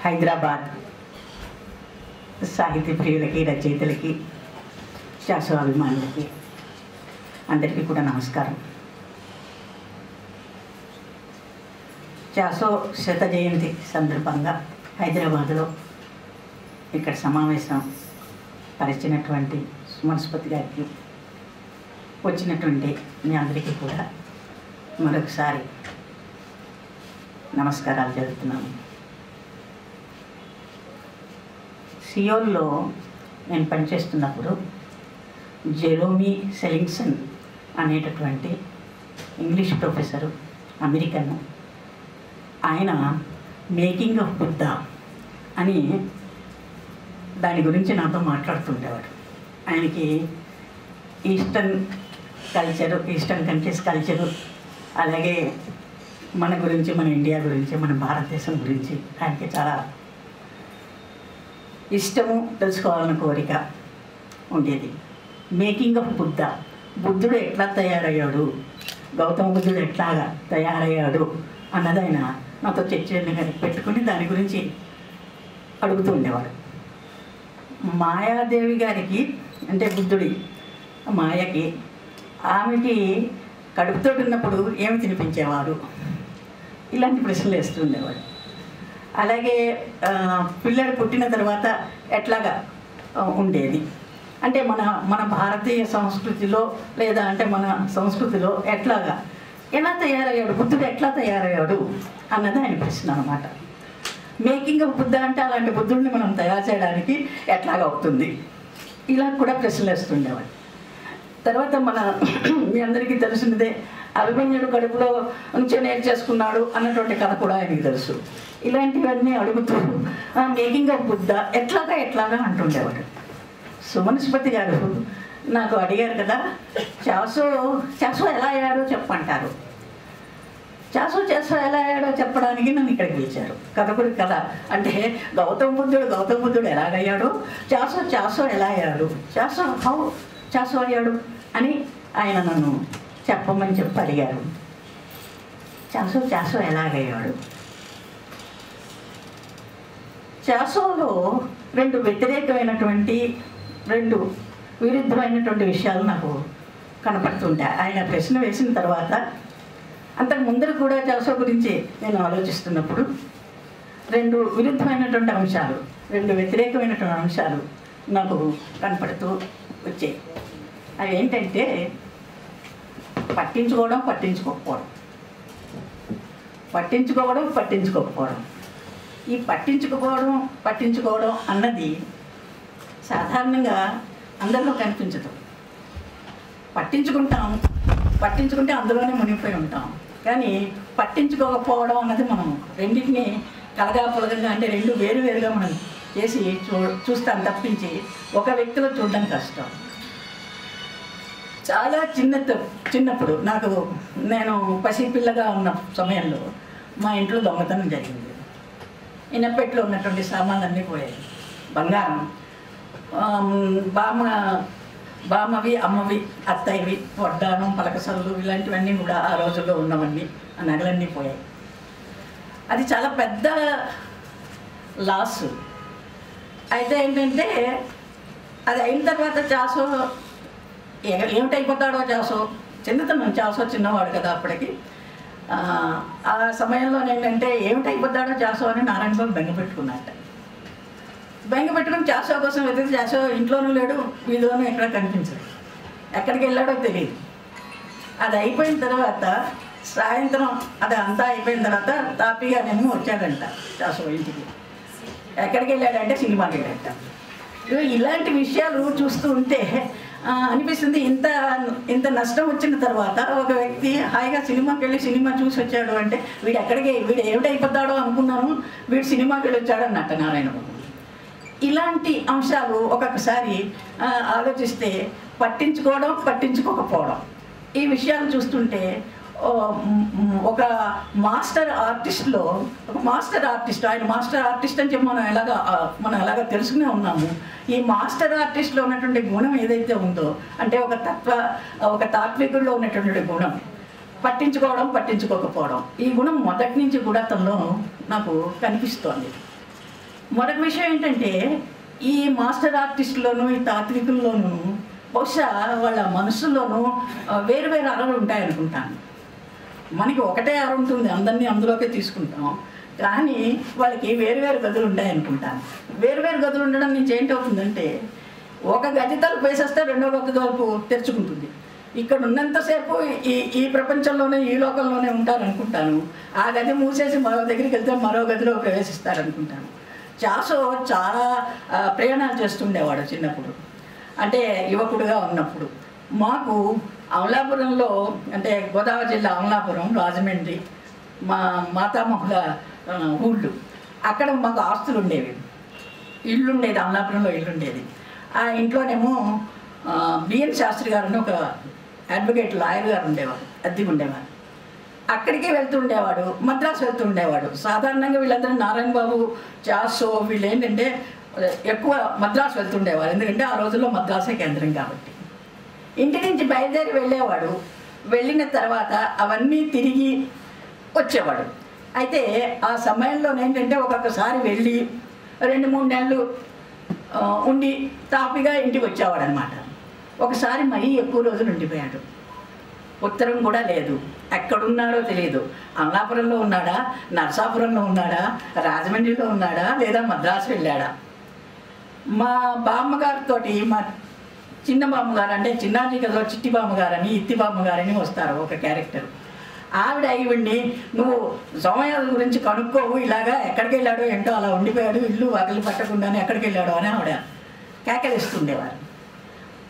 హైదరాబాద్ సాహితీ ప్రియులకి, రచయితలకి, శాస్త్రాభిమానులకి అందరికీ కూడా నమస్కారం. చాసో శత జయంతి సందర్భంగా హైదరాబాద్లో ఇక్కడ సమావేశం పరిచినటువంటి సుమనస్పతి గారికి, వచ్చినటువంటి మీ అందరికీ కూడా మరొకసారి నమస్కారాలు జరుపుతున్నాను. సియోల్లో నేను పనిచేస్తున్నప్పుడు జెరోమీ సెలింగ్సన్ అనేటటువంటి ఇంగ్లీష్ ప్రొఫెసరు, అమెరికన్, ఆయన మేకింగ్ ఆఫ్ బుద్ధ అని దాని గురించి నాతో మాట్లాడుతుండేవాడు. ఆయనకి eastern culture, eastern countries culture, అలాగే మన గురించి, మన ఇండియా గురించి, మన భారతదేశం గురించి ఆయనకి చాలా ఇష్టము, తెలుసుకోవాలన్న కోరిక ఉండేది. మేకింగ్ ఆఫ్ బుద్ధ, బుద్ధుడు ఎట్లా తయారయ్యాడు, గౌతమ బుద్ధుడు ఎట్లాగా తయారయ్యాడు అన్నది ఆయన నాతో చర్చ పెట్టుకుని దాని గురించి అడుగుతూ ఉండేవాడు. మాయాదేవి గారికి, అంటే బుద్ధుడి మాయకి, ఆమెకి కడుపుతో ఉన్నప్పుడు ఏమి తినిపించేవారు, ఇలాంటి ప్రశ్నలు వేస్తూ ఉండేవాడు. అలాగే పిల్లడు పుట్టిన తర్వాత ఎట్లాగా ఉండేది, అంటే మన భారతీయ సంస్కృతిలో లేదా అంటే మన సంస్కృతిలో ఎలా తయారయ్యాడు, బుద్ధుడు ఎట్లా తయారయ్యాడు అన్నది ఆయన ప్రశ్న అన్నమాట. మేకింగ్ ఆఫ్ బుద్ధ అంటే అలాంటి బుద్ధుడిని మనం తయారు చేయడానికి ఎట్లాగా అవుతుంది, ఇలా కూడా ప్రశ్నలు వేస్తుండేవాడు. తర్వాత మీ అందరికీ తెలిసినదే, అభిమన్యుడు కడుపులో నుంచే నేర్చేసుకున్నాడు అన్నటువంటి కథ కూడా ఆయనకి తెలుసు. ఇలాంటివన్నీ అడుగుతూ మేకింగ్ ఆఫ్ బుద్ధ ఎట్లాగా అంటుండేవాడు. సుమనస్పతి గారు నాకు అడిగారు కదా, చాసో ఎలా అయ్యాడో చెప్పంటారు. చాసో ఎలా అయ్యాడో చెప్పడానికి నన్ను ఇక్కడికి పిలిచారు. కథకుడి కథ అంటే గౌతమ బుద్ధుడు ఎలాగయ్యాడు, చాసో ఎలా అయ్యాడు, చాసో అయ్యాడు అని ఆయన నన్ను చెప్పమని చెప్పి అడిగారు. చాసో ఎలాగయ్యాడు, చాసోలో రెండు విరుద్ధమైనటువంటి విషయాలు నాకు కనపడుతుంటాయి. ఆయన ప్రశ్న వేసిన తర్వాత, అంతకు ముందర కూడా చాసో గురించి నేను ఆలోచిస్తున్నప్పుడు రెండు విరుద్ధమైనటువంటి అంశాలు, రెండు వ్యతిరేకమైనటువంటి అంశాలు నాకు కనపడుతూ వచ్చాయి. అవి ఏంటంటే పట్టించుకోవడం. ఈ పట్టించుకోవడం అన్నది సాధారణంగా అందరిలో కనిపించదు. పట్టించుకుంటే అందులోనే మునిగిపోయి ఉంటాం. కానీ పట్టించుకోకపోవడం అన్నది మనం రెండింటినీ కలగాపులగంగా, అంటే రెండు వేరువేరుగా మనం చేసి చూస్తాం తప్పించి ఒక వ్యక్తిలో చూడడం కష్టం. చాలా చిన్నప్పుడు నేను పసిపిల్లగా ఉన్న సమయంలో మా ఇంట్లో దొంగతనం జరిగింది. ఇనపెట్లో ఉన్నటువంటి సామాన్లన్నీ పోయాయి. బంగారం, బామ్మవి, అమ్మవి, అత్తయ్యవి, వడ్డానం, పలకసల్లు, ఇలాంటివన్నీ కూడా ఆ రోజుల్లో ఉన్నవన్నీ, ఆ నగలన్నీ పోయాయి. అది చాలా పెద్ద లాస్. అయితే ఏంటంటే అది అయిన తర్వాత చాసో ఏమిటైపోతాడో, చాసో చిన్నవాడు కదా అప్పటికి. ఆ సమయంలో ఏంటంటే ఏమిటైపోతాడో చాసో అని నారాయణబాబు బెంగపెట్టుకుని చాసో కోసం వెతికి, చాసో ఇంట్లోనూ లేడు, వీధిలోనూ ఎక్కడ కనిపించడు, ఎక్కడికి వెళ్ళాడో తెలియదు. అది అయిపోయిన తర్వాత సాయంత్రం అది అంతా అయిపోయిన తర్వాత తాపిగా నేను వచ్చాడంట చాసో ఇంటికి. ఎక్కడికి వెళ్ళాడంటే సినిమాకి వెళ్ళాడంట. ఇలాంటి విషయాలు చూస్తూ ఉంటే అనిపిస్తుంది, ఇంత నష్టం వచ్చిన తర్వాత ఒక వ్యక్తి హాయిగా సినిమాకి వెళ్ళి సినిమా చూసి వచ్చాడు అంటే వీడు ఏమిటైపోతాడో అనుకున్నాను, వీడు సినిమాకి వెళ్ళి వచ్చాడు అన్నట్ట నారాయణబాబు. ఇలాంటి అంశాలు ఒక్కొక్కసారి ఆలోచిస్తే పట్టించుకోకపోవడం, ఈ విషయాలు చూస్తుంటే ఒక మాస్టర్ ఆర్టిస్ట్, ఆయన మాస్టర్ ఆర్టిస్ట్ అని చెప్పి మనం ఎలాగా తెలుసుకునే ఉన్నాము. ఈ మాస్టర్ ఆర్టిస్ట్లో ఉన్నటువంటి గుణం ఏదైతే ఉందో, అంటే ఒక తాత్వికుల్లో ఉన్నటువంటి గుణం, పట్టించుకోవడం, పట్టించుకోకపోవడం, ఈ గుణం మొదటి నుంచి కూడా తనలో నాకు కనిపిస్తోంది. మరొక విషయం ఏంటంటే ఈ మాస్టర్ ఆర్టిస్టులోను ఈ తాత్వికుల్లోనూ బహుశా వాళ్ళ మనసుల్లోనూ వేరు వేరు అరలు ఉంటాయనుకుంటాను. మనకి ఒకటే అర ఉంటుంది, అందరినీ అందులోకే తీసుకుంటాం, కానీ వాళ్ళకి వేరు వేరు గదులు ఉంటాయనుకుంటాను. వేరు వేరు గదులు ఉండడం నుంచి ఏంటవుతుందంటే ఒక గది తలుపు వేసేస్తే రెండో గది తలుపు తెరుచుకుంటుంది. ఇక్కడ ఉన్నంతసేపు ఈ ప్రపంచంలోనే ఈ లోకంలోనే ఉంటారనుకుంటాను. ఆ గది మూసేసి మరో దగ్గరికి వెళ్తే మరో గదిలో ప్రవేశిస్తారనుకుంటాను. చాసో చాలా ప్రయాణాలు చేస్తుండేవాడు చిన్నప్పుడు, అంటే యువకుడుగా ఉన్నప్పుడు. మాకు అమలాపురంలో, అంటే గోదావరి జిల్లా అమలాపురం, రాజమండ్రి మా మాతామహుల ఊళ్ళు, అక్కడ మాకు ఆస్తులు ఉండేవి. ఇల్లు ఉండేది, అమలాపురంలో ఇల్లు ఉండేది. ఆ ఇంట్లోనేమో బిఎన్ శాస్త్రి గారు అని ఒక అడ్వకేట్ లాయర్ గారు ఉండేవారు, అద్దెకి ఉండేవారు. అక్కడికి వెళ్తుండేవాడు, మద్రాసు వెళ్తుండేవాడు. సాధారణంగా వీళ్ళందరూ నారాయణ బాబు, చాసో వీళ్ళు ఏంటంటే ఎక్కువ మద్రాసు వెళ్తుండేవారు, ఎందుకంటే ఆ రోజుల్లో మద్రాసే కేంద్రం కాబట్టి. ఇంటి నుంచి బయలుదేరి వెళ్ళేవాడు. వెళ్ళిన తర్వాత అవన్నీ తిరిగి వచ్చేవాడు. అయితే ఆ సమయంలో ఏంటంటే ఒక్కొక్కసారి వెళ్ళి 2-3 నెలలు ఉండి తాపిగా ఇంటికి వచ్చేవాడు అనమాట. ఒకసారి మరీ ఎక్కువ రోజులు ఉండిపోయాడు. ఉత్తరం కూడా లేదు, ఎక్కడున్నాడో తెలియదు. అమలాపురంలో ఉన్నాడా, నరసాపురంలో ఉన్నాడా, రాజమండ్రిలో ఉన్నాడా, లేదా మద్రాసు వెళ్ళాడా. మా బామ్మగారితో, మా చిన్న బామ్మగారు, అంటే చిన్నాజీ కథలో చిట్టి బామ్మగారని, ఇత్తి బామ్మగారని వస్తారు ఒక క్యారెక్టర్. ఆవిడ ఈవిడ్ని నువ్వు సోమయాజు గురించి కనుక్కోవు, ఇలాగా ఎక్కడికి వెళ్ళాడో ఏంటో అలా ఉండిపోయాడు, ఇల్లు వాకిలి పట్టకుండానే ఎక్కడికి వెళ్ళాడో అని ఆవిడ కేకలిస్తుండేవారు.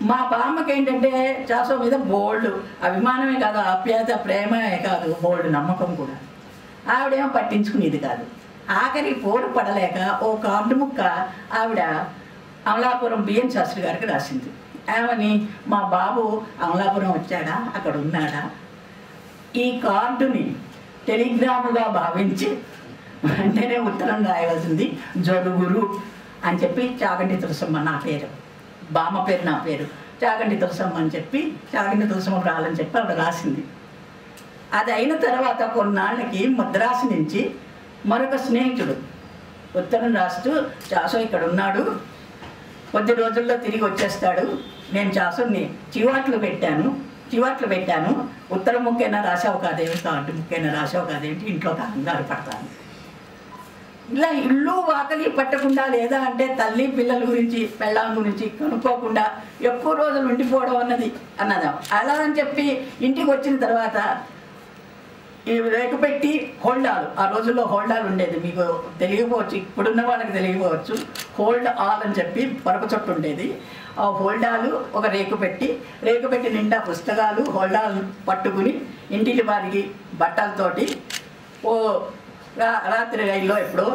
మా బామ్మకి ఏంటంటే చాసో మీద బోల్డ్ అభిమానమే కాదు, ఆప్యాయత, ప్రేమే కాదు, బోల్డ్ నమ్మకం కూడా. ఆవిడేమో పట్టించుకునేది కాదు. ఆఖరి పోరు పడలేక ఓ కార్డు ముక్క ఆవిడ అమలాపురం బిఎన్ శాస్త్రి గారికి రాసింది. ఏమని, మా బాబు అమలాపురం వచ్చాడా, అక్కడ ఉన్నాడా, ఈ కార్డుని టెలిగ్రాముగా భావించి వెంటనే ఉత్తరం రాయవలసింది, జరుగురు అని చెప్పి. చాగంటి తులసమ్మ నా పేరు, బామ్మ పేరు నా పేరు, చాగంటి తులసమ్మ అని చెప్పి, చాగంటి తులసమ్మ రాలని చెప్పి ఆవిడ రాసింది. అది అయిన తర్వాత కొన్నాళ్ళకి మద్రాసు నుంచి మరొక స్నేహితుడు ఉత్తరం రాస్తూ, చాసో ఇక్కడ ఉన్నాడు, కొద్ది రోజుల్లో తిరిగి వచ్చేస్తాడు, నేను చాసోని చివాట్లు పెట్టాను, ఉత్తరం ముక్కైనా రాసావు కాదేమిటి, కార్డు ముక్కైనా రాసావు కాదేమిటి, ఇంట్లో కంగారు పడతాను. ఇలా ఇల్లు వాకలి పట్టకుండా, లేదా అంటే తల్లి పిల్లల గురించి, పెళ్ళాం గురించి కనుక్కోకుండా ఎక్కువ రోజులు ఉండిపోవడం అన్నది అలా అని చెప్పి ఇంటికి వచ్చిన తర్వాత ఈ రేకు పెట్టి హోల్డాలు, ఆ రోజుల్లో హోల్డాలు ఉండేది, మీకు తెలియకపోవచ్చు, ఇప్పుడున్న వాళ్ళకి తెలియకపోవచ్చు. హోల్డ్ ఆల్ అని చెప్పి పరప చుట్టు ఉండేది. ఆ హోల్డాలు ఒక రేకు పెట్టి నిండా పుస్తకాలు, హోల్డాలు పట్టుకుని ఇంటికి వారికి బట్టలతోటి ఓ రాత్రి రైల్లో ఎప్పుడో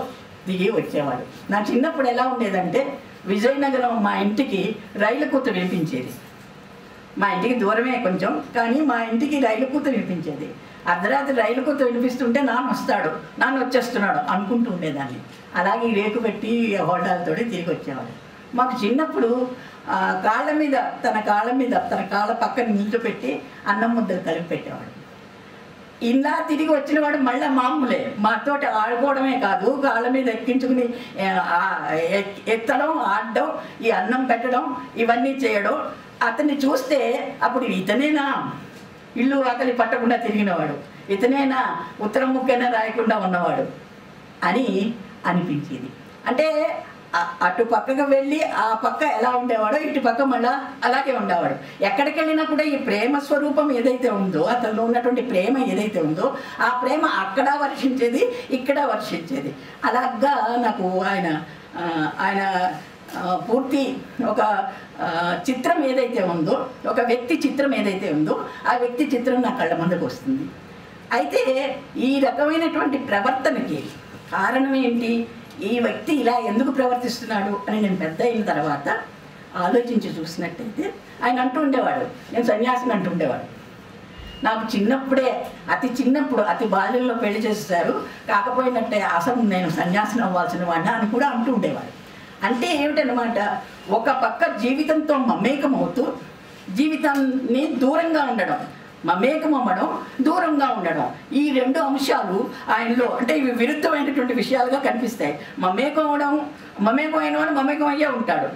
దిగి వచ్చేవాడు. నా చిన్నప్పుడు ఎలా ఉండేదంటే, విజయనగరం మా ఇంటికి రైలు కూత వినిపించేది. మా ఇంటికి దూరమే కొంచెం, కానీ మా ఇంటికి రైలు కూత వినిపించేది. అర్ధరాత్రి రైలు కూత వినిపిస్తుంటే నాన్న వస్తాడు, నాన్న వచ్చేస్తున్నాడు అనుకుంటూ ఉండేదాన్ని. అలాగే రేకు పెట్టి హోల్డాలతో తిరిగి వచ్చేవాడు. మాకు చిన్నప్పుడు తన కాళ్ళ పక్కన నిల్చోపెట్టి అన్నం ముద్దలు కలిపి పెట్టేవాడు. ఇలా తిరిగి వచ్చినవాడు మళ్ళీ మామూలే, మాతోటి ఆడుకోవడమే కాదు, కాళ్ళ మీద ఎక్కించుకుని ఎత్తడం, ఆడడం, ఈ అన్నం పెట్టడం, ఇవన్నీ చేయడం. అతన్ని చూస్తే అప్పుడు ఇతనేనా ఇల్లు ఆకలి పట్టకుండా తిరిగినవాడు, ఇతనేనా ఉత్తరం ముక్కైనా రాయకుండా ఉన్నవాడు అని అనిపించేది. అంటే అటు పక్కకు వెళ్ళి ఆ పక్క ఎలా ఉండేవాడో ఇటు పక్క మళ్ళా అలాగే ఉండేవాడు. ఎక్కడికి వెళ్ళినా కూడా ఈ ప్రేమ స్వరూపం ఏదైతే ఉందో, అతనిలో ఉన్నటువంటి ప్రేమ ఏదైతే ఉందో, ఆ ప్రేమ అక్కడ వర్షించేది, ఇక్కడ వర్షించేది. అలాగా నాకు ఆయన పూర్తి ఒక చిత్రం ఏదైతే ఉందో, ఒక వ్యక్తి చిత్రం ఏదైతే ఉందో, ఆ వ్యక్తి చిత్రం నా కళ్ళ ముందుకు వస్తుంది. అయితే ఈ రకమైనటువంటి ప్రవర్తనకి కారణం ఏంటి, ఈ వ్యక్తి ఇలా ఎందుకు ప్రవర్తిస్తున్నాడు అని నేను పెద్ద అయిన తర్వాత ఆలోచించి చూసినట్టయితే ఆయన అంటూ ఉండేవాడు, నేను సన్యాసిని అంటుండేవాడు. నాకు చిన్నప్పుడే, అతి బాల్యంలో పెళ్లి చేసేసారు, కాకపోయినట్టే అసలు నేను సన్యాసిని అవ్వాల్సిన వాడిని అని కూడా అంటూ ఉండేవాడు. అంటే ఏమిటనమాట, ఒక పక్క జీవితంతో మమేకమవుతూ జీవితాన్ని దూరంగా ఉండడం, మమేకం అవ్వడం, దూరంగా ఉండడం, ఈ రెండు అంశాలు ఆయనలో అంటే ఇవి విరుద్ధమైనటువంటి విషయాలుగా కనిపిస్తాయి. మమేకం అవడం, మమేకం అయినవాడు మమేకం అయ్యే ఉంటాడు,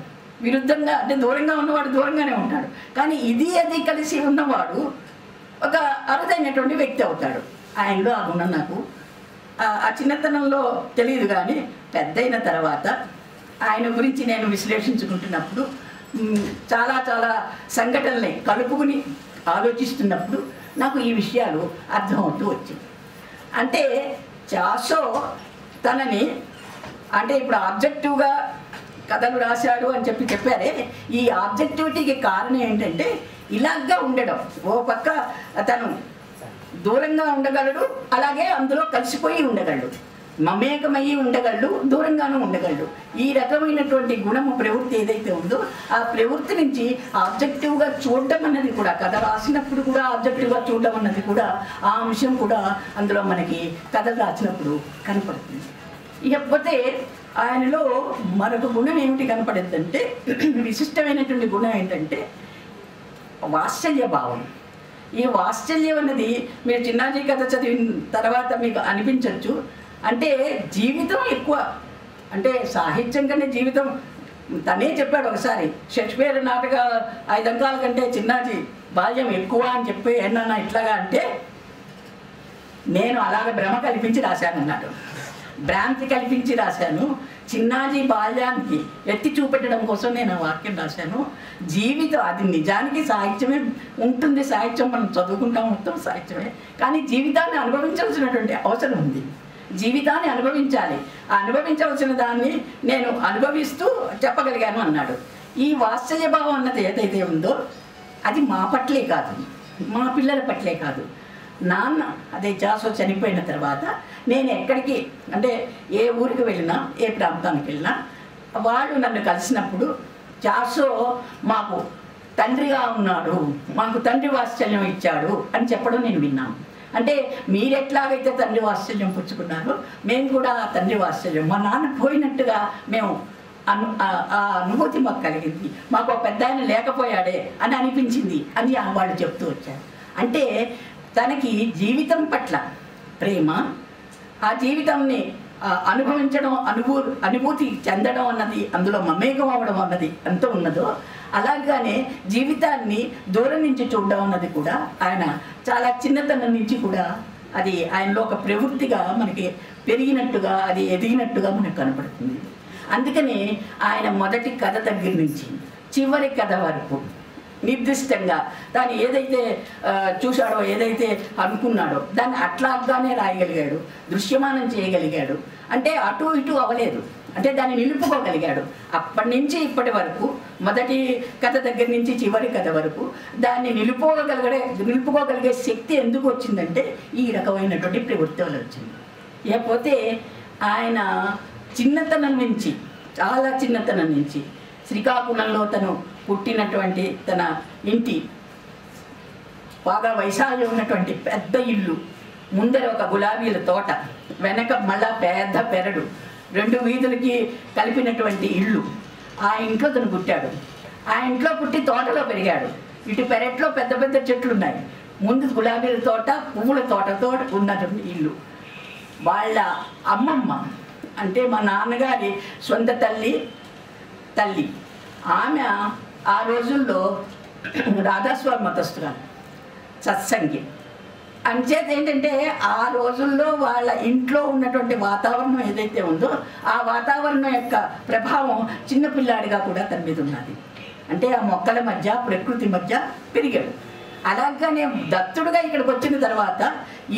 విరుద్ధంగా అంటే దూరంగా ఉన్నవాడు దూరంగానే ఉంటాడు. కానీ ఇది అది కలిసి ఉన్నవాడు ఒక అరుదైనటువంటి వ్యక్తి అవుతాడు. ఆయనలో ఆ గుణం నాకు ఆ చిన్నతనంలో తెలియదు, కానీ పెద్దయిన తర్వాత ఆయన గురించి నేను విశ్లేషించుకుంటున్నప్పుడు చాలా చాలా సంఘటనల్ని కలుపుకుని ఆలోచిస్తున్నప్పుడు నాకు ఈ విషయాలు అర్థమవుతూ వచ్చింది. అంటే చాసో తనని అంటే ఇప్పుడు ఆబ్జెక్టివ్గా కథలు రాశాడు అని చెప్పారే, ఈ ఆబ్జెక్టివిటీకి కారణం ఏంటంటే ఇలాగా ఉండడం. ఓ పక్క తను దూరంగా ఉండగలడు, అలాగే అందులో కలిసిపోయి ఉండగలడు, మమేకమయ్యి ఉండగలడు, దూరంగానూ ఉండగలడు. ఈ రకమైనటువంటి గుణము ప్రవృత్తి ఏదైతే ఉందో ఆ ప్రవృత్తి నుంచి ఆబ్జెక్టివ్గా చూడడం అన్నది కూడా, కథ రాసినప్పుడు కూడా ఆబ్జెక్టివ్గా చూడడం అన్నది కూడా, ఆ అంశం కూడా అందులో మనకి కథ రాసినప్పుడు కనపడుతుంది. ఇకపోతే ఆయనలో మరొక గుణం ఏమిటి కనపడుతుందంటే, విశిష్టమైనటువంటి గుణం ఏంటంటే వాత్సల్య భావం. ఈ వాత్సల్యం అన్నది మీరు చిన్నాజీ కథ చదివిన తర్వాత మీకు అనిపించవచ్చు, అంటే జీవితం ఎక్కువ, అంటే సాహిత్యం కంటే జీవితం, తనే చెప్పాడు ఒకసారి, షేక్స్పియర్ నాటక 5 అంకాల కంటే చిన్నాజీ బాల్యం ఎక్కువ అని చెప్పి ఏమన్నా ఇట్లాగా అంటే, నేను అలాగ భ్రమ కల్పించి రాశానన్నాడు, భ్రాంతి కల్పించి రాశాను. చిన్నాజీ బాల్యానికి ఎత్తి చూపెట్టడం కోసం నేను ఆ వాక్యం రాశాను. జీవితం అది నిజానికి సాహిత్యమే ఉంటుంది, సాహిత్యం మనం చదువుకుంటాం, మొత్తం సాహిత్యమే, కానీ జీవితాన్ని అనుభవించాల్సినటువంటి అవసరం ఉంది. జీవితాన్ని అనుభవించాలి, ఆ అనుభవించవలసిన దాన్ని నేను అనుభవిస్తూ చెప్పగలిగాను అన్నాడు. ఈ వాత్సల్య భావం అన్నది ఏదైతే ఉందో అది మా పట్లే కాదు, మా పిల్లల పట్లే కాదు. నాన్న అదే చాసో చనిపోయిన తర్వాత నేను ఎక్కడికి అంటే ఏ ఊరికి వెళ్ళినా, ఏ ప్రాంతానికి వెళ్ళినా వాడు నన్ను కలిసినప్పుడు చాసో మాకు తండ్రిగా ఉన్నాడు, మాకు తండ్రి వాత్సల్యం ఇచ్చాడు అని చెప్పడం నేను విన్నాను. అంటే మీరెట్లాగైతే తండ్రి వాత్సల్యం పుచ్చుకున్నారో మేము కూడా ఆ తండ్రి వాత్సల్యం, మా నాన్న పోయినట్టుగా మేము ఆ అనుభూతి మాకు కలిగింది, మాకు ఒక పెద్ద ఆయన లేకపోయాడే అని అనిపించింది అని వాళ్ళు చెప్తూ వచ్చారు. అంటే తనకి జీవితం పట్ల ప్రేమ, ఆ జీవితాన్ని అనుభవించడం, అనుభూతి చెందడం అన్నది, అందులో మమేకం అవ్వడం అన్నది ఎంత ఉన్నదో, అలాగానే జీవితాన్ని దూరం నుంచి చూడడం అన్నది కూడా ఆయన చాలా చిన్నతనం నుంచి కూడా అది ఆయనలో ఒక ప్రవృత్తిగా మనకి పెరిగినట్టుగా, అది ఎదిగినట్టుగా మనకు కనపడుతుంది. అందుకని ఆయన మొదటి కథ దగ్గర నుంచి చివరి కథ వరకు నిర్దిష్టంగా తాను ఏదైతే చూశాడో, ఏదైతే అనుకున్నాడో దాన్ని అట్లాగానే రాయగలిగాడు, దృశ్యమానం చేయగలిగాడు. అంటే అటు ఇటు అవ్వలేదు, అంటే దాన్ని నిలుపుకోగలిగాడు. అప్పటి నుంచి ఇప్పటి వరకు, మొదటి కథ దగ్గర నుంచి చివరి కథ వరకు దాన్ని నిలుపుకోగలిగే శక్తి ఎందుకు వచ్చిందంటే ఈ రకమైనటువంటి ప్రవృత్తి వల్ల వచ్చింది. లేకపోతే ఆయన చిన్నతనం నుంచి, చాలా చిన్నతనం నుంచి శ్రీకాకుళంలో తను పుట్టినటువంటి తన ఇంటి బాగా వైశాల్యం ఉన్నటువంటి పెద్ద ఇల్లు, ముందర ఒక గులాబీల తోట, వెనక మళ్ళా పెద్ద పెరడు, 2 వీధులకి కలిపినటువంటి ఇల్లు, ఆ ఇంట్లో తను పుట్టాడు. ఆ ఇంట్లో పుట్టి తోటలో పెరిగాడు. ఇటు పెరట్లో పెద్ద పెద్ద చెట్లు ఉన్నాయి, ముందు గులాబీల తోట, పువ్వుల తోటతో ఉన్నటువంటి ఇల్లు. వాళ్ళ అమ్మమ్మ అంటే మా నాన్నగారి సొంత తల్లి ఆమె ఆ రోజుల్లో రాధాస్వామి మతస్థురాలు, సత్సంగి. అంచేత ఏంటంటే ఆ రోజుల్లో వాళ్ళ ఇంట్లో ఉన్నటువంటి వాతావరణం ఏదైతే ఉందో ఆ వాతావరణం యొక్క ప్రభావం చిన్నపిల్లాడిగా కూడా తన మీద ఉన్నది. అంటే ఆ మొక్కల మధ్య, ప్రకృతి మధ్య పెరిగాడు. అలాగనే దత్తుడుగా ఇక్కడికి వచ్చిన తర్వాత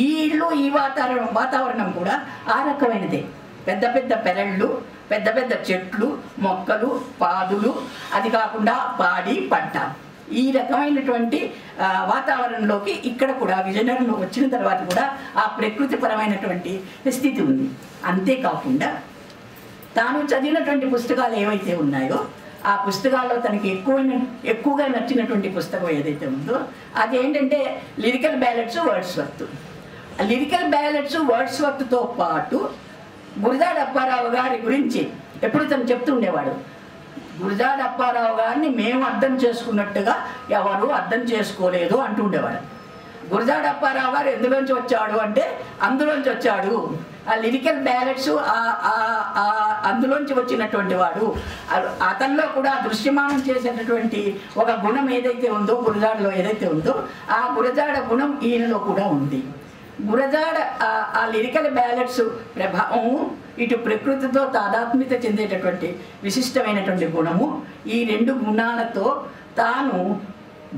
ఈ ఇల్లు, ఈ వాతావరణం కూడా ఆ రకమైనదే. పెద్ద పెద్ద పెరళ్ళు, పెద్ద పెద్ద చెట్లు, మొక్కలు, పాదులు, అది కాకుండా పాడి పంట, ఈ రకమైనటువంటి వాతావరణంలోకి ఇక్కడ కూడా విజయనగరంలో వచ్చిన తర్వాత కూడా ఆ ప్రకృతిపరమైనటువంటి స్థితి ఉంది. అంతేకాకుండా తాను చదివినటువంటి పుస్తకాలు ఏవైతే ఉన్నాయో ఆ పుస్తకాల్లో తనకి ఎక్కువగా నచ్చినటువంటి పుస్తకం ఏదైతే ఉందో అదేంటంటే lyrical ballads Wordsworth. Lyrical ballads వర్డ్స్వర్త్తో పాటు గురజాడ అప్పారావు గారి గురించి ఎప్పుడు తను చెప్తుండేవాడు. గురజాడ అప్పారావు గారిని మేము అర్థం చేసుకున్నట్టుగా ఎవరు అర్థం చేసుకోలేదు అంటుండేవాడు. గురజాడ అప్పారావు గారు ఎందులోంచి వచ్చాడు అంటే అందులోంచి వచ్చాడు. ఆ లిరికల్ బ్యాలెట్స్ అందులోంచి వచ్చినటువంటి వాడు. అతనిలో కూడా దృశ్యమానం చేసేటటువంటి ఒక గుణం ఏదైతే ఉందో, గురజాడలో ఏదైతే ఉందో ఆ గురజాడ గుణం ఈయనలో కూడా ఉంది. గురజాడ ఆ లిరికల్ బ్యాలెట్స్ ప్రభావము, ఇటు ప్రకృతితో తాదాత్మ్యత చెందేటటువంటి విశిష్టమైనటువంటి గుణము, ఈ రెండు గుణాలతో తాను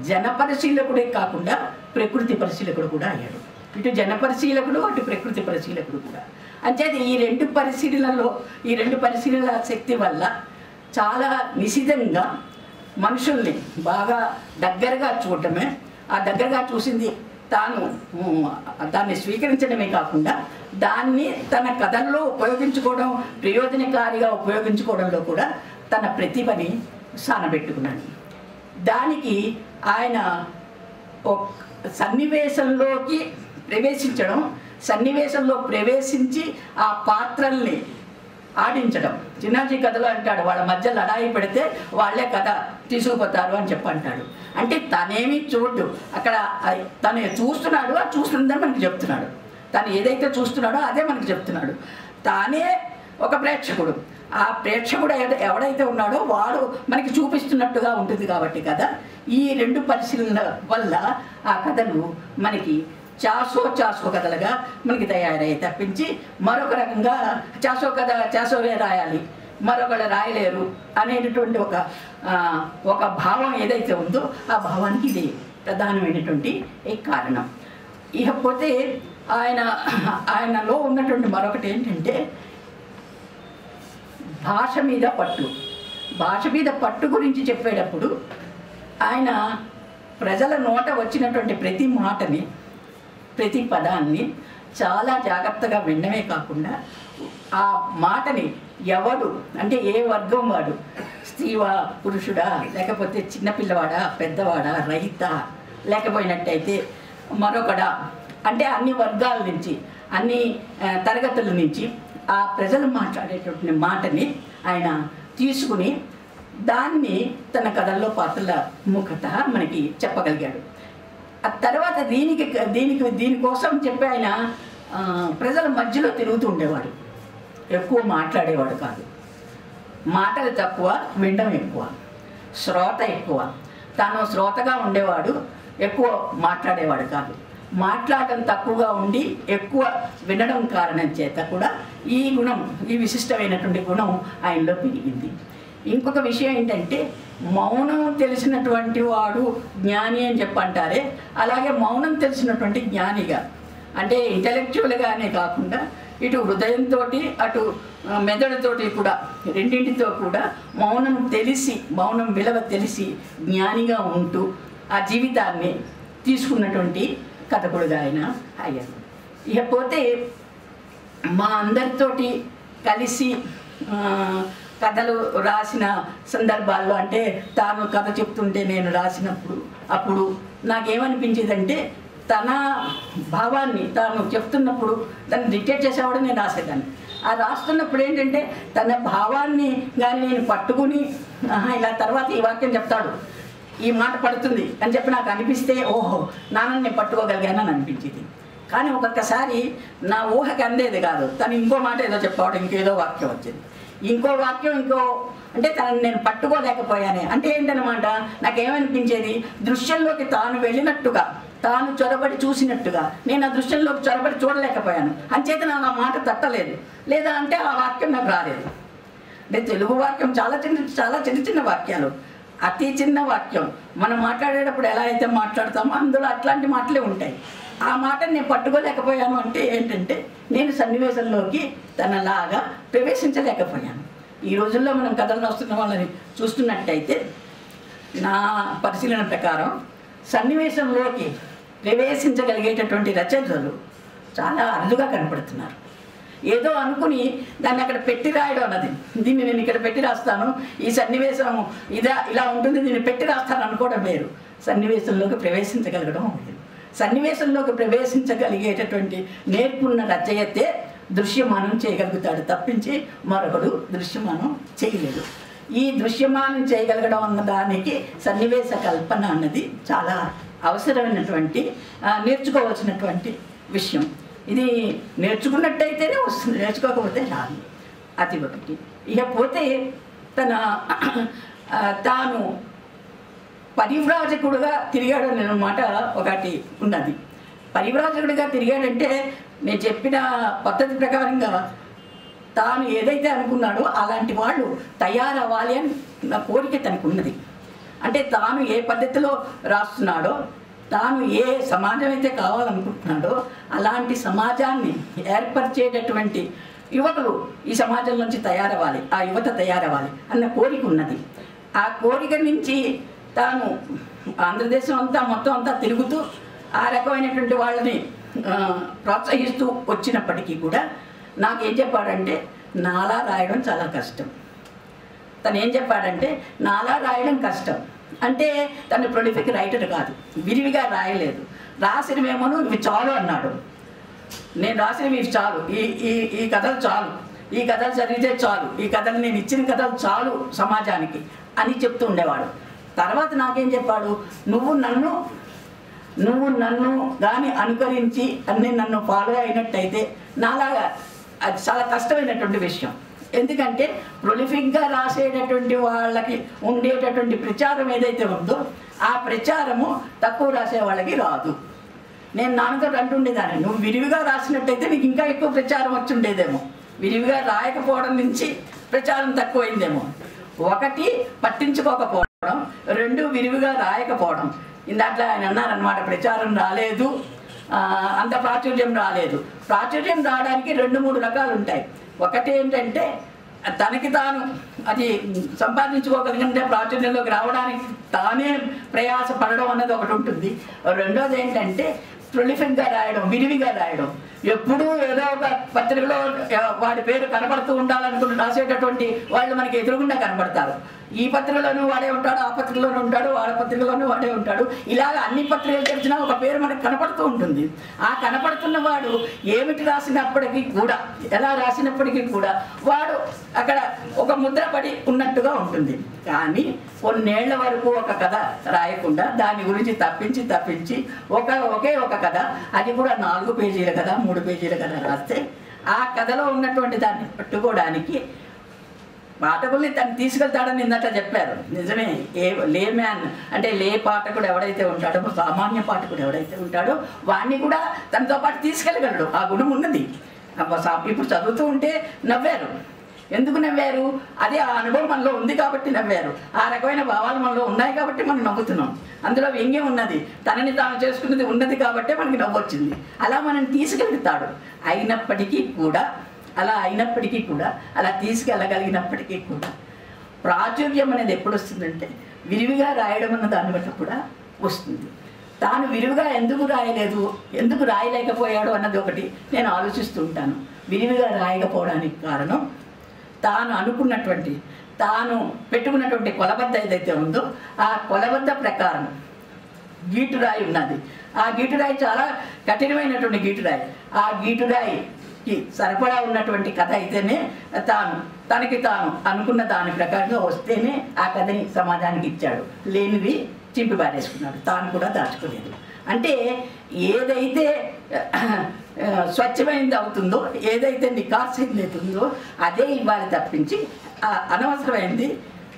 జనపరిశీలకుడే కాకుండా ప్రకృతి పరిశీలకుడు కూడా అయ్యాడు. ఇటు జనపరిశీలకుడు, అటు ప్రకృతి పరిశీలకుడు కూడా. అంచేది ఈ రెండు పరిశీలనల శక్తి వల్ల చాలా నిశితంగా మనుషుల్ని బాగా దగ్గరగా చూడటమే, ఆ దగ్గరగా చూసింది తాను దాన్ని స్వీకరించడమే కాకుండా దాన్ని తన కథల్లో ఉపయోగించుకోవడం, ప్రయోజనకారిగా ఉపయోగించుకోవడంలో కూడా తన ప్రతిభని సానబెట్టుకున్నాడు. దానికి ఆయన సన్నివేశంలోకి ప్రవేశించడం, సన్నివేశంలో ప్రవేశించి ఆ పాత్రల్ని ఆడించడం. చిన్నాజీ కథలో అంటాడు, వాళ్ళ మధ్య లడాయి పెడితే వాళ్ళే కథ తీసుకుపోతారు అని చెప్పంటాడు. అంటే తనేమి చూడు, అక్కడ తను చూస్తున్నాడు, ఆ చూస్తుందని మనకి చెప్తున్నాడు. తను ఏదైతే చూస్తున్నాడో అదే మనకి చెప్తున్నాడు. తానే ఒక ప్రేక్షకుడు. ఆ ప్రేక్షకుడు ఎవడైతే ఉన్నాడో వాడు మనకి చూపిస్తున్నట్టుగా ఉంటుంది కాబట్టి కదా. ఈ రెండు పరిశీలన వల్ల ఆ కథలు మనకి చాసో కథలుగా మనకి తయారయ్యి తప్పించి మరొక రకంగా చాసోవే రాయాలి, మరొకళ్ళు రాయలేరు అనేటటువంటి ఒక భావం ఏదైతే ఉందో ఆ భావానికి ఇది ప్రధానమైనటువంటి కారణం. ఇకపోతే ఆయనలో ఉన్నటువంటి మరొకటి ఏంటంటే భాష మీద పట్టు గురించి చెప్పేటప్పుడు ఆయన ప్రజల నోట వచ్చినటువంటి ప్రతి మాటని, ప్రతి పదాన్ని చాలా జాగ్రత్తగా వినడమే కాకుండా ఆ మాటని ఎవడు అంటే ఏ వర్గం వాడు, స్త్రీవా పురుషుడా, లేకపోతే చిన్నపిల్లవాడా పెద్దవాడా, రైతా, లేకపోయినట్టయితే మరొకడా, అంటే అన్ని వర్గాల నుంచి అన్ని తరగతుల నుంచి ఆ ప్రజలు మాట్లాడేటువంటి మాటని ఆయన తీసుకుని దాన్ని తన కథల్లో పాత్రల ముఖత మనకి చెప్పగలిగాడు. ఆ తర్వాత దీనికోసం చెప్పి ఆయన ప్రజల మధ్యలో తిరుగుతూ ఉండేవాడు. ఎక్కువ మాట్లాడేవాడు కాదు. మాటలు తక్కువ, వినడం ఎక్కువ, శ్రోత ఎక్కువ. తాను శ్రోతగా ఉండేవాడు, ఎక్కువ మాట్లాడేవాడు కాదు. మాట్లాడటం తక్కువగా ఉండి ఎక్కువ వినడం కారణం చేత కూడా ఈ విశిష్టమైనటువంటి గుణం ఆయనలో పెరిగింది. ఇంకొక విషయం ఏంటంటే మౌనం తెలిసినటువంటి వాడు జ్ఞాని అని చెప్పంటారే, అలాగే మౌనం తెలిసినటువంటి జ్ఞానిగా, అంటే ఇంటలెక్చువల్గానే కాకుండా ఇటు హృదయంతో అటు మెదడుతోటి కూడా రెండింటితో కూడా మౌనం విలువ తెలిసి జ్ఞానిగా ఉంటూ ఆ జీవితాన్ని తీసుకున్నటువంటి కథకుడుగా ఆయన అయ్యారు. ఇకపోతే మా అందరితోటి కలిసి కథలు రాసిన సందర్భాల్లో, అంటే తాను కథ చెప్తుంటే నేను రాసినప్పుడు అప్పుడు నాకేమనిపించేదంటే తన భావాన్ని తాను చెప్తున్నప్పుడు దాన్ని డిక్టేట్ చేసేవాడు, నేను రాసేదాన్ని. ఆ రాస్తున్నప్పుడు ఏంటంటే తన భావాన్ని కానీ నేను పట్టుకుని ఇలా తర్వాత ఈ వాక్యం చెప్తాడు, ఈ మాట పడుతుంది అని చెప్పి నాకు అనిపిస్తే ఓహో నాన్నని నేను పట్టుకోగలిగానని అనిపించేది. కానీ ఒక్కొక్కసారి నా ఊహకి అందేది కాదు. తను ఇంకో మాట ఏదో చెప్పాడు, ఇంకేదో వాక్యం వచ్చింది, ఇంకో వాక్యం అంటే తనని నేను పట్టుకోలేకపోయానే. అంటే ఏంటనమాట, నాకేమనిపించేది దృశ్యంలోకి తాను వెళ్ళినట్టుగా, తాను చొరబడి చూసినట్టుగా నేను ఆ దృశ్యంలోకి చొరబడి చూడలేకపోయాను. అంచేత నాకు ఆ మాట తట్టలేదు, లేదా అంటే ఆ వాక్యం నాకు రాలేదు. అంటే తెలుగు వాక్యం చాలా చిన్న వాక్యాలు, అతి చిన్న వాక్యం. మనం మాట్లాడేటప్పుడు ఎలా అయితే మాట్లాడతామో అందులో అట్లాంటి మాటలే ఉంటాయి. ఆ మాటని నేను పట్టుకోలేకపోయాను అంటే ఏంటంటే నేను సన్నివేశంలోకి తనలాగా ప్రవేశించలేకపోయాను. ఈ రోజుల్లో మనం కథలు రాస్తున్న వాళ్ళని చూస్తున్నట్టయితే నా పరిశీలన ప్రకారం సన్నివేశంలోకి ప్రవేశించగలిగేటటువంటి రచయితలు చాలా అరుదుగా కనపడుతున్నారు. ఏదో అనుకుని దాన్ని అక్కడ పెట్టి రాయడం అన్నది, దీన్ని నేను ఇక్కడ పెట్టి రాస్తాను, ఈ సన్నివేశం ఇలా ఉంటుంది, దీన్ని పెట్టి రాస్తాను అనుకోవడం వేరు. సన్నివేశంలోకి ప్రవేశించగలగడం వేరు. సన్నివేశంలోకి ప్రవేశించగలిగేటటువంటి నేర్పున్న రచయితే దృశ్యమానం చేయగలుగుతాడు తప్పించి మరొకడు దృశ్యమానం చేయలేడు. ఈ దృశ్యమానం చేయగలగడం అన్న దానికి సన్నివేశ కల్పన అన్నది చాలా అవసరమైనటువంటి నేర్చుకోవాల్సినటువంటి విషయం. ఇది నేర్చుకున్నట్టయితేనే వస్తుంది, నేర్చుకోకపోతే రాదు. అది ఒకటి. ఇకపోతే తాను పరివ్రాజకుడుగా తిరిగాడు అన్నమాట ఒకటి ఉన్నది. పరివ్రాజకుడిగా తిరిగాడంటే నేను చెప్పిన పద్ధతి ప్రకారంగా తాను ఏదైతే అనుకున్నాడో అలాంటి వాళ్ళు తయారవ్వాలి అని నా కోరిక తనకు ఉన్నది. అంటే తాను ఏ పద్ధతిలో రాస్తున్నాడో, తాను ఏ సమాజం అయితే కావాలనుకుంటున్నాడో అలాంటి సమాజాన్ని ఏర్పరిచేటటువంటి యువకులు ఈ సమాజం నుంచి తయారవ్వాలి, ఆ యువత తయారవ్వాలి అన్న కోరిక ఉన్నది. ఆ కోరిక నుంచి తాను ఆంధ్రదేశం అంతా మొత్తం అంతా తిరుగుతూ ఆ రకమైనటువంటి వాళ్ళని ప్రోత్సహిస్తూ వచ్చినప్పటికీ కూడా నాకేం చెప్పాడంటే నాలా రాయడం చాలా కష్టం. తను ఏం చెప్పాడంటే నాలా రాయడం కష్టం అంటే తను ప్రొలిఫిక్ రైటర్ కాదు, విరివిగా రాయలేదు. రాసినవేమోను ఇవి చాలు అన్నాడు. నేను రాసినవి ఇవి చాలు, ఈ కథలు చాలు, ఈ కథలు చదివితే చాలు, ఈ కథలు నేను ఇచ్చిన కథలు చాలు సమాజానికి అని చెప్తూ ఉండేవాడు. తర్వాత నాకేం చెప్పాడు, నువ్వు నన్ను కానీ అనుకరించి అన్నీ నన్ను ఫాలో అయినట్టయితే నాలాగా అది చాలా కష్టమైనటువంటి విషయం. ఎందుకంటే ప్రొలిఫిక్గా రాసేటటువంటి వాళ్ళకి ఉండేటటువంటి ప్రచారం ఏదైతే ఉందో ఆ ప్రచారము తక్కువ రాసే వాళ్ళకి రాదు. నేను నాన్నతో అంటుండేదాన్ని, నువ్వు విరివిగా రాసినట్టయితే నీకు ఇంకా ఎక్కువ ప్రచారం వచ్చి ఉండేదేమో, విరివిగా రాయకపోవడం నుంచి ప్రచారం తక్కువైందేమో. ఒకటి పట్టించుకోకపోవడం, రెండు విరివిగా రాయకపోవడం. ఇందాక ఆయన అన్నారనమాట, ప్రచారం రాలేదు, అంత ప్రాచుర్యం రాలేదు. ప్రాచుర్యం రావడానికి 2-3 రకాలు ఉంటాయి. ఒకటి ఏంటంటే తనకి తాను అది సంపాదించుకోగలిగితే ప్రాచుర్యంలోకి రావడానికి తానే ప్రయాస పడడం అన్నది ఒకటి ఉంటుంది. రెండోది ఏంటంటే ప్రొలిఫిక్గా రాయడం, విరివిగా రాయడం. ఎప్పుడూ ఏదో ఒక పత్రికలో వాడి పేరు కనపడుతూ ఉండాలనుకుని రాసేటటువంటి వాళ్ళు మనకి ఎదురుగుండా కనపడతారు. ఈ పత్రికలోనూ వాడే ఉంటాడు, ఆ పత్రికలోనూ ఉంటాడు, వాళ్ళ పత్రికలోనూ వాడే ఉంటాడు. ఇలాగ అన్ని పత్రికలు తెరిచినా ఒక పేరు మనకు కనపడుతూ ఉంటుంది. ఆ కనపడుతున్న వాడు ఏమిటి రాసినప్పటికీ కూడా, ఎలా రాసినప్పటికీ కూడా వాడు అక్కడ ఒక ముద్ర పడి ఉన్నట్టుగా ఉంటుంది. కానీ కొన్నేళ్ల వరకు ఒక కథ రాయకుండా దాని గురించి తప్పించి ఒకే ఒక కథ, అది కూడా 4 పేజీల కథ, 3 పేజీల కథ రాస్తే ఆ కథలో ఉన్నటువంటి దాన్ని పట్టుకోవడానికి పాఠకుల్ని తను తీసుకెళ్తాడని ఇందాక చెప్పారు. నిజమే. లే మ్యాన్ అంటే లే పాఠకుడు ఎవడైతే ఉంటాడో, సామాన్య పాఠకుడు ఎవడైతే ఉంటాడో వాడిని కూడా తనతో పాటు తీసుకెళ్ళగలడు. ఆ గుణం ఉన్నది. ఇప్పుడు చదువుతూ ఉంటే నవ్వారు. ఎందుకు నవ్వారు? అదే ఆ అనుభవం మనలో ఉంది కాబట్టి నవ్వారు. ఆ రకమైన భావాలు మనలో ఉన్నాయి కాబట్టి మనం నవ్వుతున్నాం. అందులో వ్యంగ్యం ఉన్నది, తనని తాను చేసుకున్నది ఉన్నది కాబట్టి మనకి నవ్వొచ్చింది. అలా మనం తీసుకెళ్తాడు. అయినప్పటికీ కూడా అలా తీసుకెళ్ళగలిగినప్పటికీ కూడా ప్రాచుర్యం అనేది ఎప్పుడు వస్తుందంటే విరివిగా రాయడం అన్న దాన్ని బట్టి కూడా వస్తుంది. తాను విరివిగా ఎందుకు రాయలేదు, ఎందుకు రాయలేకపోయాడు అన్నది ఒకటి నేను ఆలోచిస్తూ ఉంటాను. విరివిగా రాయకపోవడానికి కారణం తాను పెట్టుకున్నటువంటి కొలబద్ద ఏదైతే ఉందో ఆ కొలబద్ద ప్రకారం గీటురాయి ఉన్నది. ఆ గీటురాయి చాలా కఠినమైనటువంటి గీటురాయి. ఆ గీటురాయికి సరిపడా ఉన్నటువంటి కథ అయితేనే తనకి తాను అనుకున్న దాని ప్రకారంగా వస్తేనే ఆ కథని సమాజానికి ఇచ్చాడు. లేనివి చింపి పారేసుకున్నాడు, తాను కూడా దాచుకోలేదు. అంటే ఏదైతే స్వచ్ఛమైనది అవుతుందో, ఏదైతే నికార్సైనది అవుతుందో అదే ఇవ్వాలి తప్పించి అనవసరమైంది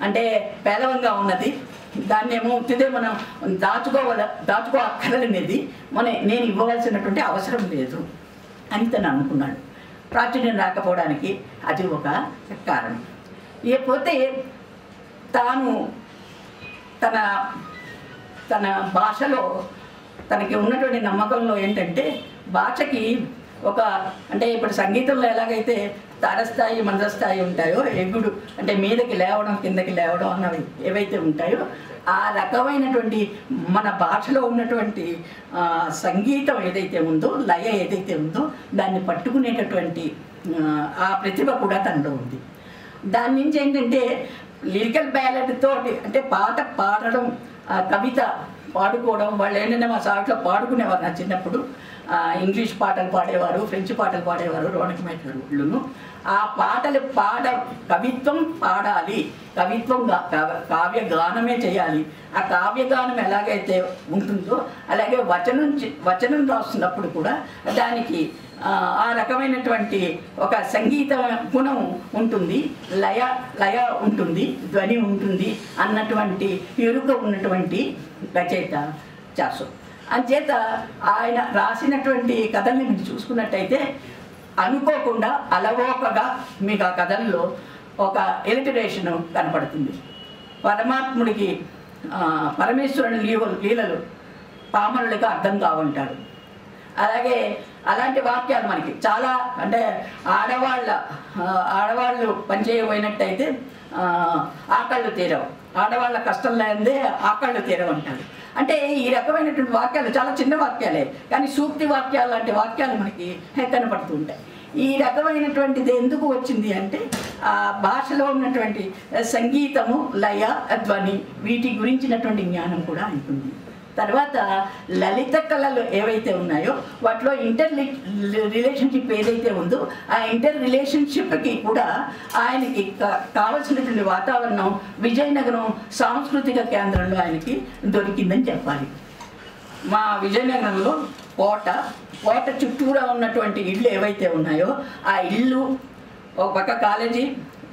అంటే పేలవంగా ఉన్నది దాన్ని ఏమో ఉత్తిదే మనం దాచుకోక్కర్లేనిది నేను ఇవ్వవలసినటువంటి అవసరం లేదు అని తను అనుకున్నాడు. ప్రాచుర్యం రాకపోవడానికి అది ఒక కారణం. ఇకపోతే తాను తన భాషలో తనకి ఉన్నటువంటి నమ్మకంలో ఏంటంటే భాషకి అంటే ఇప్పుడు సంగీతంలో ఎలాగైతే తారస్థాయి మందస్థాయి ఉంటాయో, ఎగుడు అంటే మీదకి లేవడం కిందకి లేవడం అన్నవి ఏవైతే ఉంటాయో ఆ రకమైనటువంటి మన భాషలో ఉన్నటువంటి సంగీతం ఏదైతే ఉందో, లయ ఏదైతే ఉందో దాన్ని పట్టుకునేటటువంటి ఆ ప్రతిభ కూడా తనలో ఉంది. దాని నుంచి ఏంటంటే లిరికల్ బ్యాలెట్ తోటి అంటే పాట పాడడం, కవిత పాడుకోవడం. వాళ్ళు ఏంటంటే మా సాట్లో పాడుకునేవారు. నా చిన్నప్పుడు ఇంగ్లీష్ పాటలు పాడేవారు, ఫ్రెంచ్ పాటలు పాడేవారు, రోణకమేట వాళ్ళును. ఆ పాటలు కవిత్వం పాడాలి, కావ్యగానమే చేయాలి. ఆ కావ్యగానం ఎలాగైతే ఉంటుందో అలాగే వచనం రాస్తున్నప్పుడు కూడా దానికి ఆ రకమైనటువంటి ఒక సంగీత గుణం ఉంటుంది, లయ ఉంటుంది, ధ్వని ఉంటుంది అన్నటువంటి ఎరుక ఉన్నటువంటి రచయిత చాసో. అంచేత ఆయన రాసినటువంటి కథల్ని మీరు చూసుకున్నట్టయితే అనుకోకుండా అలవోకగా మీకు ఆ కథల్లో ఒక ఎలిటరేషన్ కనపడుతుంది. పరమాత్ముడికి పరమేశ్వరుని లీలలు పామరులకు అర్థం కావుంటాడు. అలాగే అలాంటి వాక్యాలు మనకి చాలా, అంటే ఆడవాళ్ళు పనిచేయబోయినట్టయితే ఆకళ్ళు తీరవు, ఆడవాళ్ళ కష్టం లేదే ఆకళ్ళు తీరవు అంటాడు. అంటే ఈ రకమైనటువంటి వాక్యాలు చాలా చిన్న వాక్యాలే, కానీ సూక్తి వాక్యాలు లాంటి వాక్యాలు మనకి కనపడుతూ ఉంటాయి. ఈ రకమైనటువంటిది ఎందుకు వచ్చింది అంటే ఆ భాషలో ఉన్నటువంటి సంగీతము, లయ, ధ్వని వీటి గురించినటువంటి జ్ఞానం కూడా ఉంటుంది. తర్వాత లలిత కళలు ఏవైతే ఉన్నాయో వాటిలో రిలేషన్షిప్ ఏదైతే ఉందో ఆ రిలేషన్షిప్కి కూడా ఆయనకి కావలసినటువంటి వాతావరణం విజయనగరం సాంస్కృతిక కేంద్రంలో ఆయనకి దొరికిందని చెప్పాలి. మా విజయనగరంలో కోట చుట్టూరా ఉన్నటువంటి ఇళ్ళు ఏవైతే ఉన్నాయో ఆ ఇళ్ళు, ఒక పక్క కాలేజీ,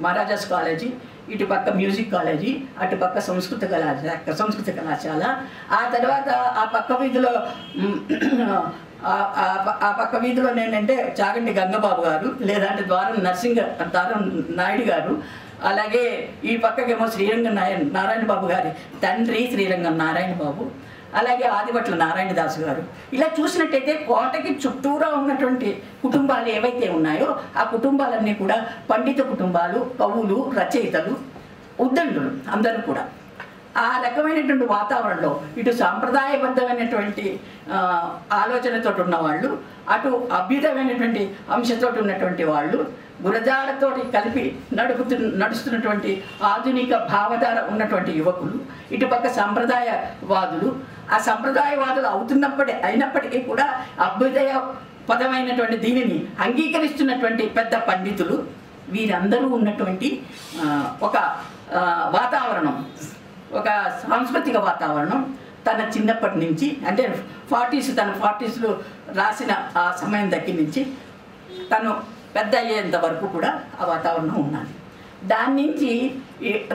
మహారాజాస్ కాలేజీ, ఇటు పక్క మ్యూజిక్ కాలేజీ, అటు పక్క సంస్కృత కళాశాల, ఆ తర్వాత ఆ పక్క వీధిలో ఏంటంటే చాగంటి గంగబాబు గారు, లేదంటే ద్వారం నాయుడు గారు, అలాగే ఈ పక్కకేమో నారాయణ బాబు గారి తండ్రి శ్రీరంగం నారాయణ బాబు, అలాగే ఆదిభట్ల నారాయణదాసు గారు. ఇలా చూసినట్టయితే కోటకి చుట్టూరా ఉన్నటువంటి కుటుంబాలు ఏవైతే ఉన్నాయో ఆ కుటుంబాలన్నీ కూడా పండిత కుటుంబాలు, కవులు, రచయితలు, ఉద్దండులు అందరూ కూడా. ఆ రకమైనటువంటి వాతావరణంలో ఇటు సాంప్రదాయబద్ధమైనటువంటి ఆలోచనతో ఉన్నవాళ్ళు, అటు అభ్యుదమైనటువంటి అంశంతో ఉన్నటువంటి వాళ్ళు, గురజాడతోటి కలిపి నడుస్తున్నటువంటి ఆధునిక భావధార ఉన్నటువంటి యువకులు, ఇటుపక్క సంప్రదాయవాదులు. ఆ సంప్రదాయవాదులు అయినప్పటికీ కూడా అభ్యుదయ పదమైనటువంటి దీనిని అంగీకరిస్తున్నటువంటి పెద్ద పండితులు, వీరందరూ ఉన్నటువంటి ఒక వాతావరణం, ఒక సాంస్కృతిక వాతావరణం తన చిన్నప్పటి నుంచి, అంటే తన 40s రాసిన ఆ సమయం దగ్గర నుంచి తను పెద్ద అయ్యేంత వరకు కూడా ఆ వాతావరణం ఉన్నది. దాని నుంచి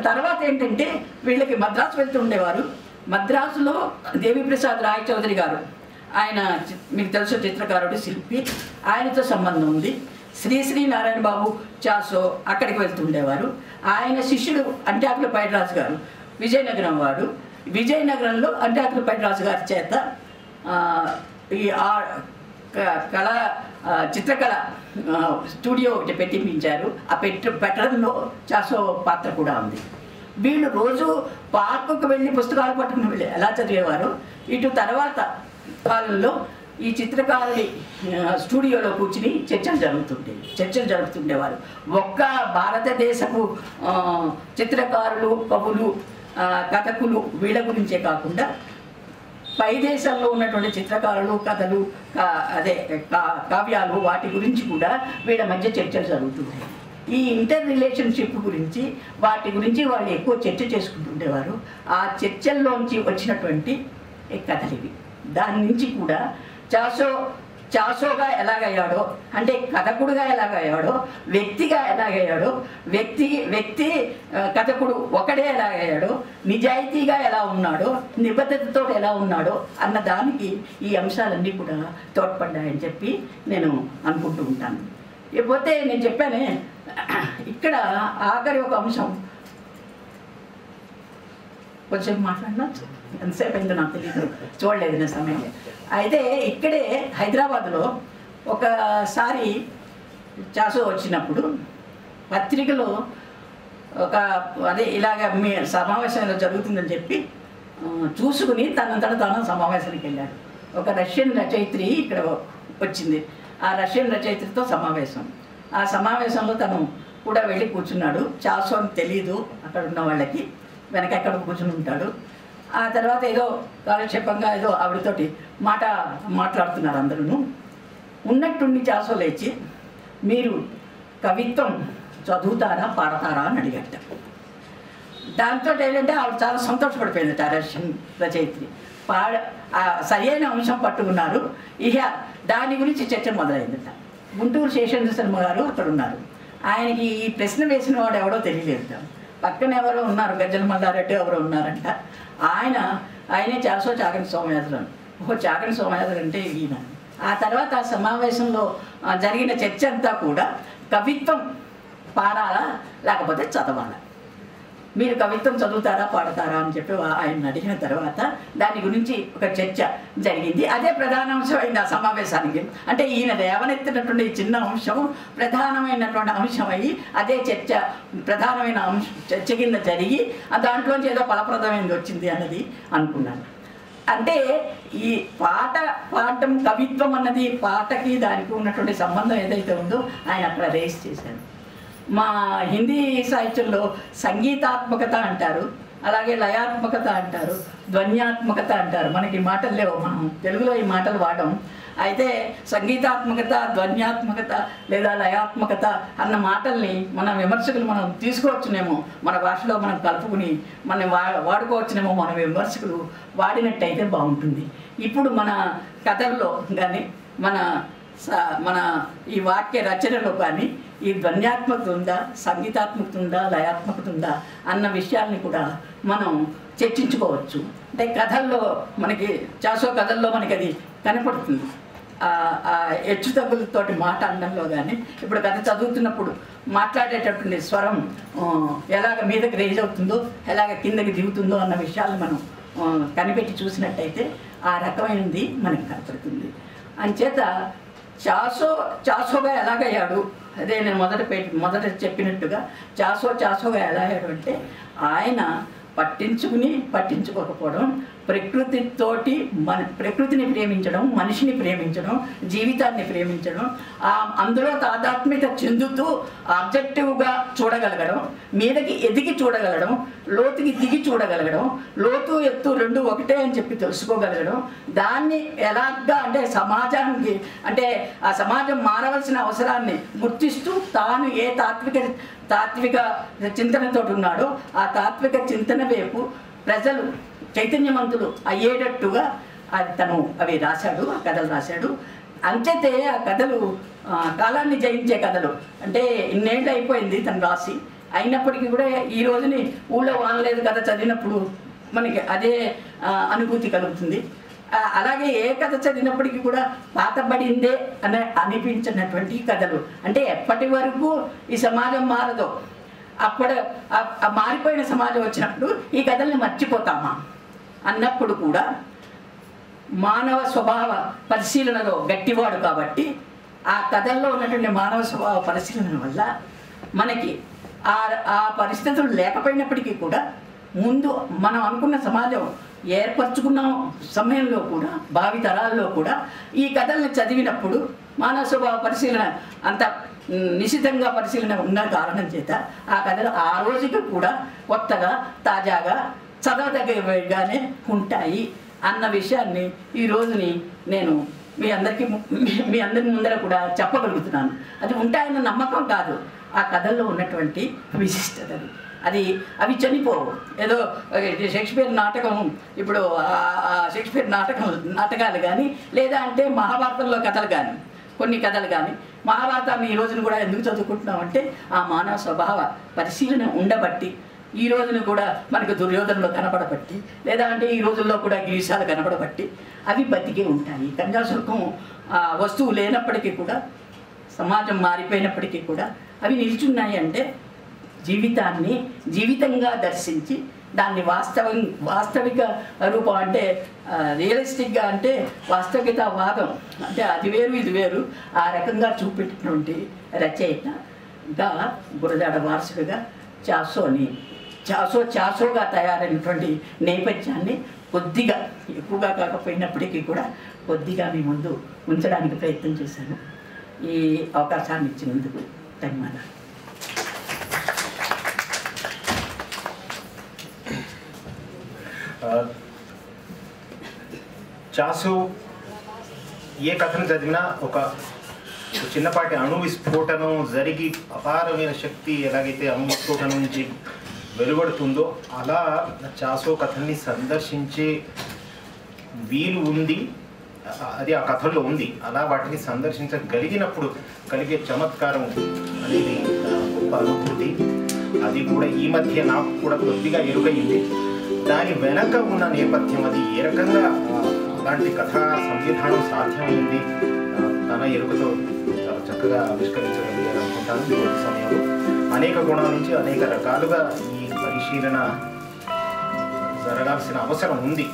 తర్వాత ఏంటంటే వీళ్ళకి మద్రాసు వెళ్తూ ఉండేవారు. మద్రాసులో దేవిప్రసాద్ రాయచౌదరి గారు, ఆయన మీకు తెలుసు చిత్రకారుడు, శిల్పి, ఆయనతో సంబంధం ఉంది. శ్రీ నారాయణ బాబు చాసో అక్కడికి వెళ్తుండేవారు. ఆయన శిష్యుడు అంటాకుల పైడిరాజు గారు, విజయనగరం వాడు. విజయనగరంలో అంటాకుల పైడిరాజు గారి చేత ఈ చిత్రకళ స్టూడియో ఒకటి పెట్టించారు. ఆ పెట్టడంలో చాసో పాత్ర కూడా ఉంది. వీళ్ళు రోజు పార్కుకు వెళ్ళి పుస్తకాలు పట్టుకుని వెళ్ళి ఎలా చదివేవారు, ఇటు తర్వాత కాలంలో ఈ చిత్రకారుడి స్టూడియోలో కూర్చుని చర్చలు జరుపుతుండేవారు. ఒక్క భారతదేశపు చిత్రకారులు, కవులు, కథకులు వీళ్ళ గురించే కాకుండా పై దేశాల్లో ఉన్నటువంటి చిత్రకారులు, కథలు, కావ్యాలు, వాటి గురించి కూడా వీళ్ళ మధ్య చర్చలు జరుగుతుంటాయి. ఈ రిలేషన్షిప్ గురించి, వాటి గురించి వాళ్ళు ఎక్కువ చర్చ చేసుకుంటుండేవారు. ఆ చర్చల్లోంచి వచ్చినటువంటి కథలు ఇవి. దాని నుంచి కూడా చాసోగా ఎలాగయ్యాడో, అంటే కథకుడుగా ఎలాగయ్యాడో, వ్యక్తిగా ఎలాగయ్యాడో, వ్యక్తి కథకుడు ఒకడే ఎలాగయ్యాడో, నిజాయితీగా ఎలా ఉన్నాడో, నిబద్ధతతో ఎలా ఉన్నాడో అన్న దానికి ఈ అంశాలన్నీ కూడా తోడ్పడ్డాయని చెప్పి నేను అనుకుంటూ ఉంటాను. ఇకపోతే నేను చెప్పానే, ఇక్కడ ఆఖరి ఒక అంశం కొంచెం మాట్లాడినచ్చు, ఎంతసేపు అయిందో నాకు తెలియదు, చూడలేదు నా సమయం. అయితే ఇక్కడే హైదరాబాద్లో ఒకసారి చాసో వచ్చినప్పుడు పత్రికలో ఇలాగ మీ సమావేశంలో జరుగుతుందని చెప్పి చూసుకుని తనంతట తాను సమావేశానికి వెళ్ళాడు. ఒక రష్యన్ రచయిత్రి ఇక్కడ వచ్చింది. ఆ రష్యన్ రచయిత్రితో సమావేశం. ఆ సమావేశంలో తను కూడా వెళ్ళి కూర్చున్నాడు. చాసో అని తెలీదు అక్కడ ఉన్న వాళ్ళకి, వెనక ఎక్కడ కూర్చుని ఉంటాడు. ఆ తర్వాత ఏదో కాలక్షేపంగా ఏదో ఆవిడతోటి మాట్లాడుతున్నారు అందరూ. ఉన్నట్టుండి చాసో లేచి, మీరు కవిత్వం చదువుతారా పాడతారా అని అడిగట. దాంతో ఏంటంటే ఆవిడ చాలా సంతోషపడిపోయింది రష్యన్ రచయిత్రి. సరైన అంశం పట్టుకున్నారు. ఇక దాని గురించి చర్చ మొదలైందట. గుంటూరు శేషేంద్ర శర్మ గారు అక్కడ ఉన్నారు. ఆయనకి ఈ ప్రశ్న వేసిన వాడు ఎవడో తెలియలేదు. పక్కన ఎవరో ఉన్నారు, గజ్జల మల్లారెడ్డి ఎవరో ఉన్నారంట. ఆయనే చాకని సోమయాజులు. చాకని సోమయాజులు అంటే ఈయన. ఆ తర్వాత ఆ సమావేశంలో జరిగిన చర్చ అంతా కూడా కవిత్వం పాడాలా లేకపోతే చదవాలా, మీరు కవిత్వం చదువుతారా పాడతారా అని చెప్పి ఆయన అడిగిన తర్వాత దాని గురించి ఒక చర్చ జరిగింది. అదే ప్రధాన అంశం అయింది ఆ సమావేశానికి. అంటే ఈయన లేవనెత్తినటువంటి చిన్న అంశం ప్రధానమైనటువంటి అంశం అయ్యి అదే ప్రధానమైన చర్చ కింద జరిగి దాంట్లోంచి ఏదో ఫలప్రదమైనది వచ్చింది అన్నది అనుకున్నాను. అంటే ఈ పాడటం కవిత్వం అన్నది పాటకి దానికి ఉన్నటువంటి సంబంధం ఏదైతే ఉందో ఆయన అక్కడ రేస్ చేశారు. మా హిందీ సాహిత్యంలో సంగీతాత్మకత అంటారు, అలాగే లయాత్మకత అంటారు, ధ్వన్యాత్మకత అంటారు. మనకి మాటలు లేవు, మనం తెలుగులో ఈ మాటలు వాడడం. అయితే సంగీతాత్మకత, ధ్వన్యాత్మకత లేదా లయాత్మకత అన్న మాటల్ని మన విమర్శకులు మనం తీసుకోవచ్చునేమో, మన భాషలో మనం కలుపుకుని మనం వాడుకోవచ్చునేమో మన విమర్శకులు వాడినట్టయితే బాగుంటుంది. ఇప్పుడు మన కథల్లో కానీ మన ఈ వాక్య రచనలో కానీ ఈ ధ్వన్యాత్మకత ఉందా, సంగీతాత్మకత ఉందా, లయాత్మకత ఉందా అన్న విషయాల్ని కూడా మనం చర్చించుకోవచ్చు. అంటే కథల్లో మనకి చాసో కథల్లో మనకి అది కనపడుతుంది. హెచ్చు తగ్గులతోటి మాట అనడంలో కానీ ఇప్పుడు కథ చదువుతున్నప్పుడు మాట్లాడేటటువంటి స్వరం ఎలాగ మీదకి రేజ్ అవుతుందో, ఎలాగ కిందకి దిగుతుందో అన్న విషయాలు మనం కనిపెట్టి చూసినట్టయితే ఆ రకమైనది మనకి కనపడుతుంది. అంచేత చాసోగా ఎలాగయ్యాడు, అదే నేను మొదట చెప్పినట్టుగా చాసోగా ఎలా అయ్యాడు అంటే ఆయన పట్టించుకోకపోవడం, ప్రకృతితోటి ప్రకృతిని ప్రేమించడం, మనిషిని ప్రేమించడం, జీవితాన్ని ప్రేమించడం, అందులో తాదాత్మ్యత చెందుతూ ఆబ్జెక్టివ్గా చూడగలగడం, మీదకి ఎదిగి చూడగలగడం, లోతుకి దిగి చూడగలగడం, లోతు ఎత్తు రెండు ఒకటే అని చెప్పి తెలుసుకోగలగడం, దాన్ని ఎలాగా అంటే సమాజానికి అంటే ఆ సమాజం మారవలసిన అవసరాన్ని గుర్తిస్తూ తాను ఏ తాత్విక చింతనతో ఉన్నాడో ఆ తాత్విక చింతన వైపు ప్రజలు చైతన్యవంతులు అయ్యేటట్టుగా అవి రాశాడు, ఆ కథలు రాశాడు. అంచేతే ఆ కథలు కాలాన్ని జయించే కథలు. అంటే ఇన్నేళ్ళు అయిపోయింది తను రాసి, అయినప్పటికీ కూడా ఈ రోజుని ఊళ్ళో వానలేదు కథ చదివినప్పుడు మనకి అదే అనుభూతి కలుగుతుంది. అలాగే ఏ కథ చదివినప్పటికీ కూడా పాతబడిందే అనిపించినటువంటి కథలు. అంటే ఎప్పటి వరకు ఈ సమాజం మారదో మారిపోయిన సమాజం వచ్చినప్పుడు ఈ కథల్ని మర్చిపోతామా అన్నప్పుడు కూడా మానవ స్వభావ పరిశీలనలో గట్టివాడు కాబట్టి ఆ కథల్లో ఉన్నటువంటి మానవ స్వభావ పరిశీలన వల్ల మనకి ఆ పరిస్థితులు లేకపోయినప్పటికీ కూడా ముందు మనం అనుకున్న సమాజం ఏర్పరచుకున్న సమయంలో కూడా భావి తరాల్లో కూడా ఈ కథల్ని చదివినప్పుడు మానవ స్వభావ పరిశీలన అంత నిశితంగా పరిశీలన ఉన్న కారణం చేత ఆ కథలు ఆ రోజుకి కూడా కొత్తగా తాజాగా చదవదగ్గగానే ఉంటాయి అన్న విషయాన్ని ఈ రోజుని నేను మీ అందరి ముందర కూడా చెప్పగలుగుతున్నాను. అది ఉంటాయన్న నమ్మకం కాదు, ఆ కథల్లో ఉన్నటువంటి విశిష్టతది. అవి చనిపోవు. ఏదో షేక్స్పియర్ నాటకం, ఇప్పుడు షేక్స్పియర్ నాటకాలు కానీ లేదా అంటే మహాభారతంలో కథలు కానీ కొన్ని కథలు కానీ మహాభారతాన్ని ఈ రోజున కూడా ఎందుకు చదువుకుంటున్నామంటే ఆ మానవ స్వభావ పరిశీలన ఉండబట్టి ఈ రోజున కూడా మనకు దుర్యోధనలో కనపడబట్టి లేదా అంటే ఈ రోజుల్లో కూడా గిరీశాలు కనపడబట్టి అవి బతికే ఉంటాయి. కన్యాశుల్కం వస్తువు లేనప్పటికీ కూడా సమాజం మారిపోయినప్పటికీ కూడా అవి నిలిచున్నాయి. అంటే జీవితాన్ని జీవితంగా దర్శించి దాన్ని వాస్తవిక రూపం అంటే రియలిస్టిక్గా అంటే వాస్తవికతావాదం అంటే అది వేరు ఇది వేరు ఆ రకంగా చూపెట్టినటువంటి రచయితగా గురజాడ వారసుడిగా చాసోగా తయారైనటువంటి నేపథ్యాన్ని కొద్దిగా ఎక్కువగా కాకపోయినప్పటికీ కూడా కొద్దిగా మీ ముందు ఉంచడానికి ప్రయత్నం చేశాను. ఈ అవకాశాన్ని ఇచ్చినందుకు ధన్యవాదాలు. చాసు ఏ కథను చదివినా ఒక చిన్నపాటి అణు విస్ఫోటనం జరిగి అపారమైన శక్తి ఎలాగైతే అణు విస్ఫోటనం నుంచి వెలువడుతుందో అలా చాసో కథల్ని సందర్శించే వీలు ఉంది. అది ఆ కథల్లో ఉంది. అలా వాటిని సందర్శించగలిగినప్పుడు కలిగే చమత్కారం అనేది గొప్ప అనుభూతి. అది కూడా ఈ మధ్య నాకు కూడా కొద్దిగా ఎరుగయింది. దాని వెనక ఉన్న నేపథ్యం, అది ఏ రకంగా అలాంటి కథా సంవిధానం సాధ్యమైంది, తన ఎరుకతో చాలా చక్కగా ఆవిష్కరించగలిగారు అనుకుంటాను. కొద్ది సమయంలో అనేక కోణాల నుంచి అనేక రకాలుగా ఈ పరిశీలన జరగాల్సిన అవసరం ఉంది.